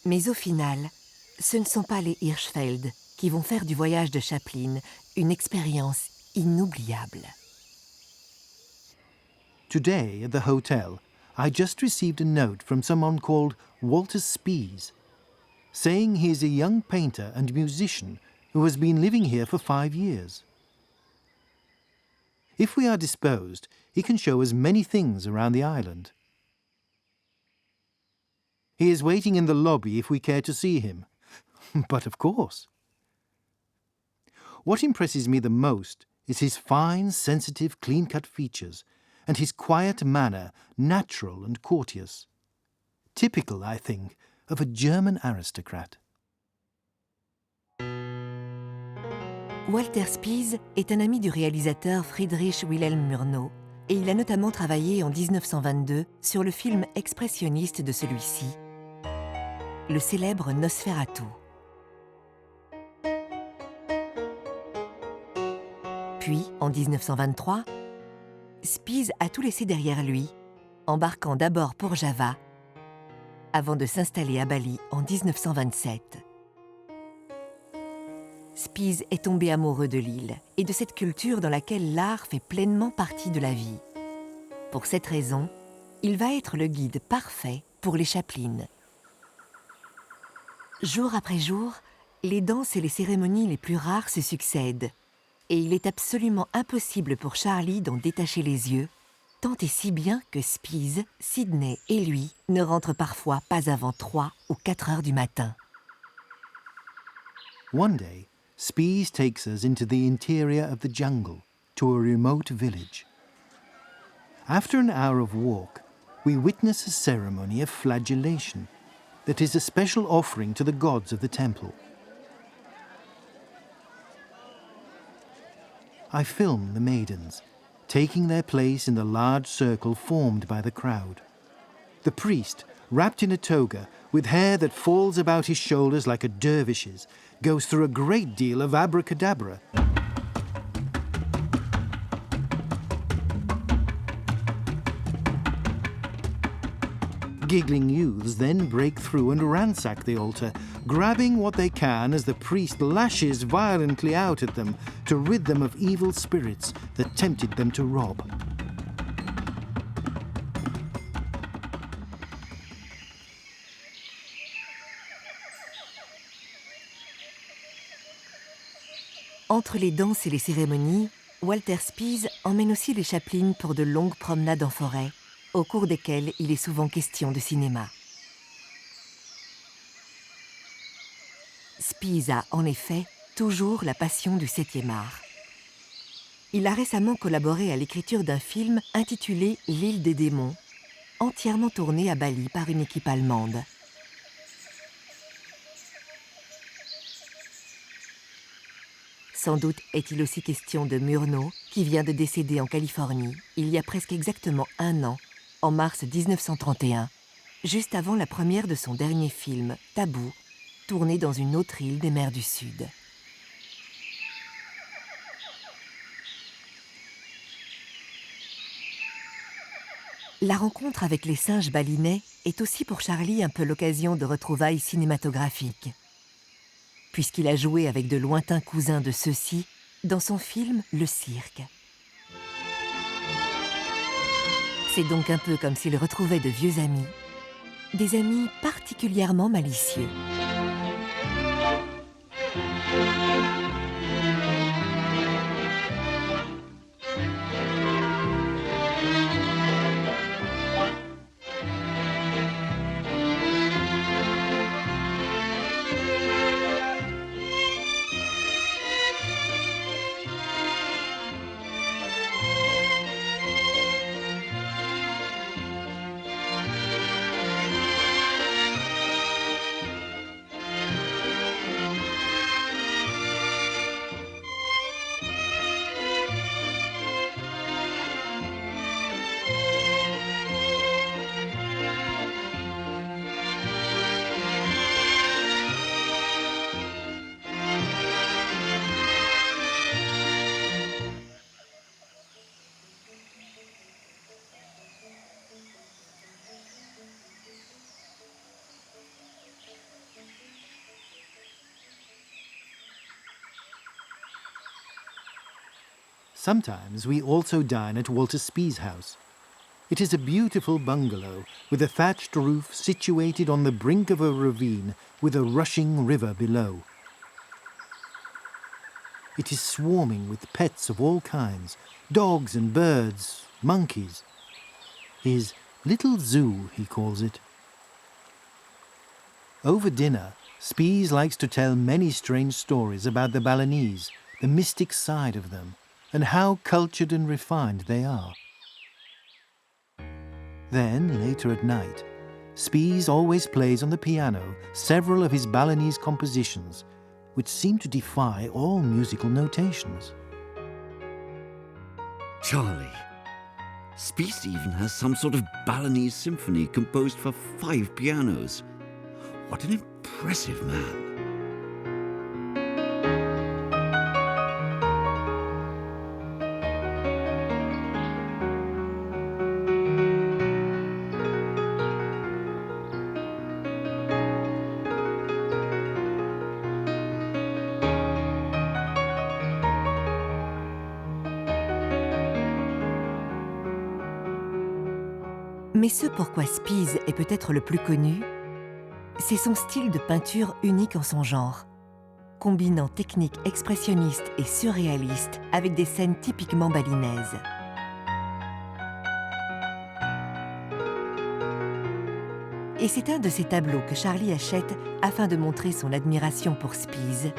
Mais au final, ce ne sont pas les Hirschfeld qui vont faire du voyage de Chaplin une expérience inoubliable. Today, at the hotel, I just received a note from someone called Walter Spies, saying he is a young painter and musician who has been living here for 5 years. If we are disposed, he can show us many things around the island. He is waiting in the lobby if we care to see him. But of course. What impresses me the most is his fine, sensitive, clean-cut features and his quiet manner, natural and courteous. Typical, I think, of a German aristocrat. Walter Spies est un ami du réalisateur Friedrich Wilhelm Murnau et il a notamment travaillé en 1922 sur le film expressionniste de celui-ci, le célèbre Nosferatu. Puis, en 1923, Spies a tout laissé derrière lui, embarquant d'abord pour Java, avant de s'installer à Bali en 1927. Spies est tombé amoureux de l'île et de cette culture dans laquelle l'art fait pleinement partie de la vie. Pour cette raison, il va être le guide parfait pour les Chaplin. Jour après jour, les danses et les cérémonies les plus rares se succèdent et il est absolument impossible pour Charlie d'en détacher les yeux, tant et si bien que Spies, Sidney et lui ne rentrent parfois pas avant 3 ou 4 heures du matin. One day, Spies takes us into the interior of the jungle, to a remote village. After an hour of walk, we witness a ceremony of flagellation that is a special offering to the gods of the temple. I film the maidens, taking their place in the large circle formed by the crowd. The priest, wrapped in a toga, with hair that falls about his shoulders like a dervish's, goes through a great deal of abracadabra. Giggling youths then break through and ransack the altar, grabbing what they can as the priest lashes violently out at them to rid them of evil spirits that tempted them to rob. Entre les danses et les cérémonies, Walter Spies emmène aussi les Chaplin pour de longues promenades en forêt, au cours desquelles il est souvent question de cinéma. Spies a, en effet, toujours la passion du 7e art. Il a récemment collaboré à l'écriture d'un film intitulé « L'île des démons », entièrement tourné à Bali par une équipe allemande. Sans doute est-il aussi question de Murnau, qui vient de décéder en Californie, il y a presque exactement 1 an, en mars 1931, juste avant la première de son dernier film, Tabou, tourné dans une autre île des mers du Sud. La rencontre avec les singes balinais est aussi pour Charlie un peu l'occasion de retrouvailles cinématographiques, puisqu'il a joué avec de lointains cousins de ceux-ci dans son film « Le Cirque ». C'est donc un peu comme s'il retrouvait de vieux amis, des amis particulièrement malicieux. Sometimes we also dine at Walter Spee's house. It is a beautiful bungalow with a thatched roof situated on the brink of a ravine with a rushing river below. It is swarming with pets of all kinds, dogs and birds, monkeys. His little zoo, he calls it. Over dinner, Spies likes to tell many strange stories about the Balinese, the mystic side of them, and how cultured and refined they are. Then, later at night, Spies always plays on the piano several of his Balinese compositions, which seem to defy all musical notations. Charlie, Spies even has some sort of Balinese symphony composed for 5 pianos. What an impressive man. Mais ce pourquoi Spies est peut-être le plus connu, c'est son style de peinture unique en son genre, combinant techniques expressionnistes et surréalistes avec des scènes typiquement balinaises. Et c'est un de ces tableaux que Charlie achète afin de montrer son admiration pour Spies,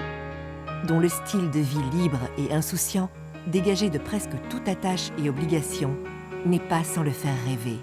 dont le style de vie libre et insouciant, dégagé de presque toute attache et obligation, n'est pas sans le faire rêver.